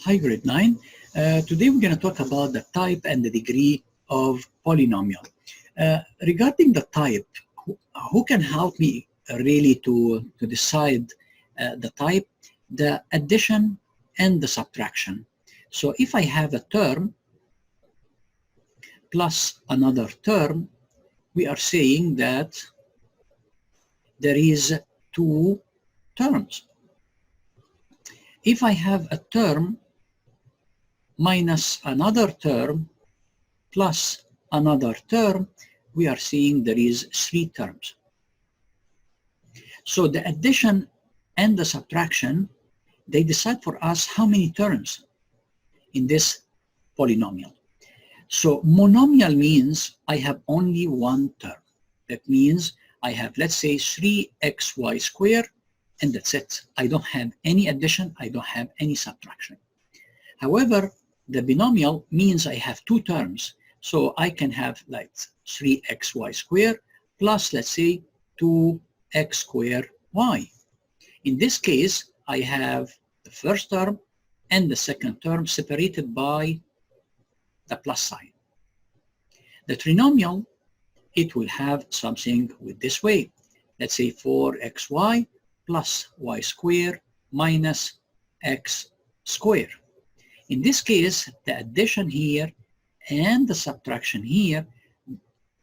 Hi, grade 9. Today we're going to talk about the type and the degree of polynomial. Regarding the type, who can help me really to decide the type, the addition and the subtraction? So if I have a term plus another term, we are saying that there is two terms. If I have a term minus another term plus another term, we are seeing there is three terms. So the addition and the subtraction, they decide for us how many terms in this polynomial. So monomial means I have only one term. That means I have, let's say, 3xy squared, and that's it. I don't have any addition, I don't have any subtraction. However, the binomial means I have two terms. So I can have like 3xy squared plus, let's say, 2x squared y. In this case, I have the first term and the second term separated by the plus sign. The trinomial, it will have something with this way. Let's say 4xy plus y squared minus x squared. In this case, the addition here and the subtraction here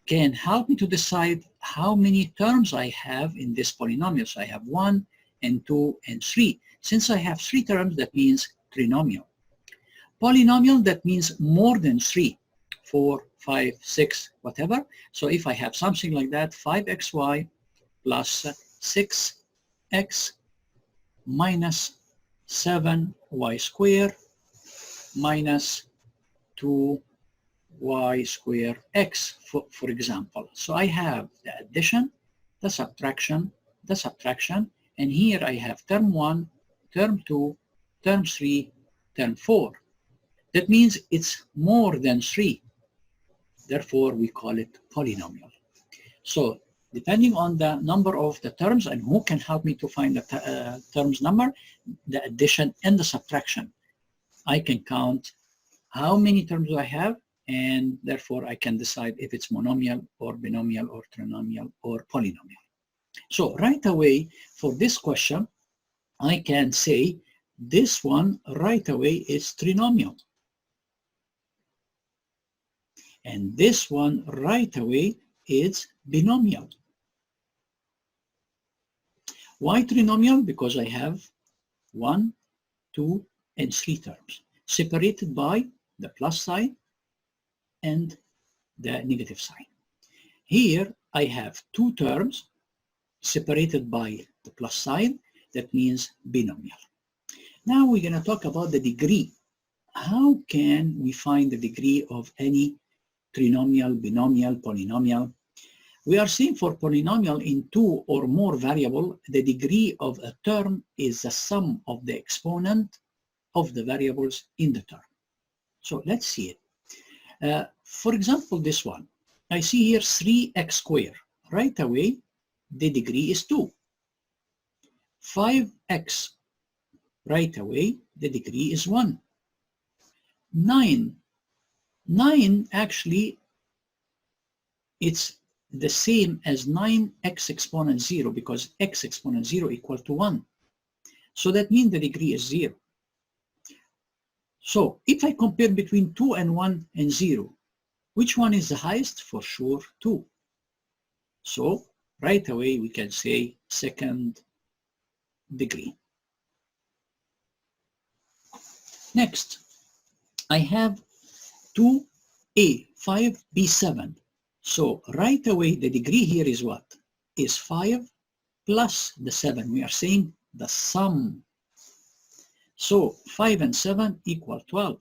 can help me to decide how many terms I have in this polynomial. So I have 1 and 2 and 3. Since I have 3 terms, that means trinomial. Polynomial, that means more than 3, 4, 5, 6, whatever. So if I have something like that, 5xy plus 6x minus 7y squared minus 2y squared x, for example. So I have the addition, the subtraction, and here I have term 1, term 2, term 3, term 4. That means it's more than 3. Therefore, we call it polynomial. So depending on the number of the terms and who can help me to find the terms number, the addition and the subtraction, I can count how many terms do I have, and therefore I can decide if it's monomial or binomial or trinomial or polynomial. So right away for this question, I can say this one right away is trinomial. And this one right away is binomial. Why trinomial? Because I have 1, 2, and 3 terms separated by the plus sign and the negative sign. Here I have 2 terms separated by the plus sign. That means binomial. Now we're going to talk about the degree. How can we find the degree of any trinomial, binomial, polynomial? We are seeing for polynomial in 2 or more variables, the degree of a term is the sum of the exponent of the variables in the term. So let's see it. For example, this one, I see here 3x squared. Right away, the degree is 2. 5x, right away, the degree is 1. 9 actually, it's the same as 9x exponent 0 because x exponent 0 equal to 1. So that means the degree is 0. So if I compare between 2 and 1 and 0, which one is the highest? For sure, 2. So right away we can say second degree. Next, I have 2a, 5b, 7. So right away the degree here is what? Is 5 plus the 7. We are saying the sum. So 5 and 7 equal 12.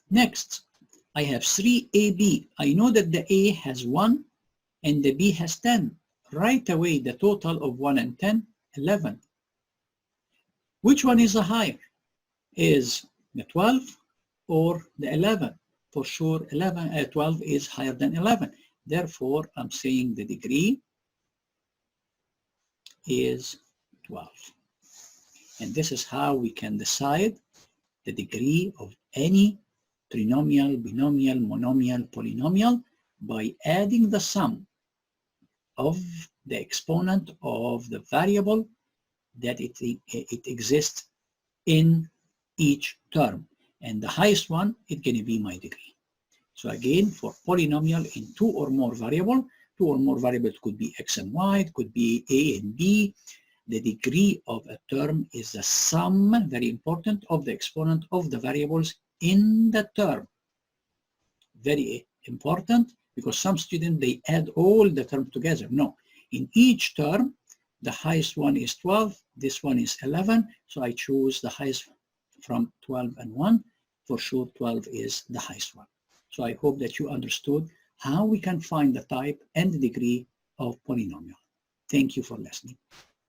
Next, I have 3ab. I know that the a has 1 and the b has 10. Right away the total of 1 and 10, 11. Which one is the higher? Is the 12 or the 11? For sure 12 is higher than 11. Therefore, I'm saying the degree is 12. And this is how we can decide the degree of any trinomial, binomial, monomial, polynomial by adding the sum of the exponent of the variable that it exists in each term. And the highest one is going to be my degree. So again, for polynomial in two or more variables could be x and y, it could be a and b. The degree of a term is the sum, very important, of the exponent of the variables in the term. Very important, because some students, they add all the terms together. No, in each term, the highest one is 12, this one is 11, so I choose the highest from 12 and 1. For sure, 12 is the highest one. So I hope that you understood how we can find the type and the degree of polynomial. Thank you for listening.